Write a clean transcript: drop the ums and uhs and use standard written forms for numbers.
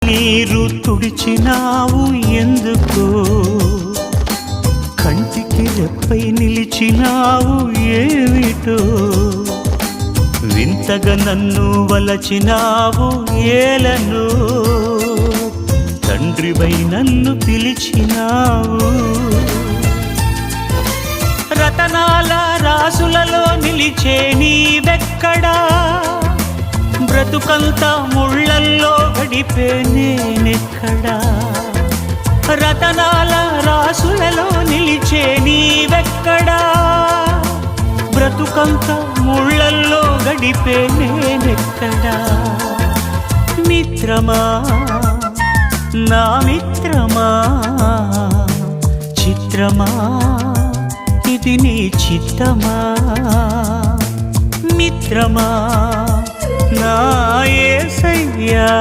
కన్నీరు తుడిచినావు ఎందుకో, కంటికి రెప్పై నిలిచినావు ఏమిటో, వింతగా నన్ను వలచినావు ఏలను, తండ్రివై నన్ను పిలిచినావు. రతనాల రాసులలో నిలిచే నీవెక్కడా, బ్రతుకంతా ముళ్ళల్లో గడిపే నేనెక్కడా. రతనాల రాసులలో నిలిచే నీవెక్కడా, బ్రతుకంతా ముళ్ళల్లో గడిపే నేనెక్కడా. మిత్రమా నా మిత్రమా, చిత్రమా ఇది నీ చిత్తమా. మిత్రమా నా యేసయ్యా.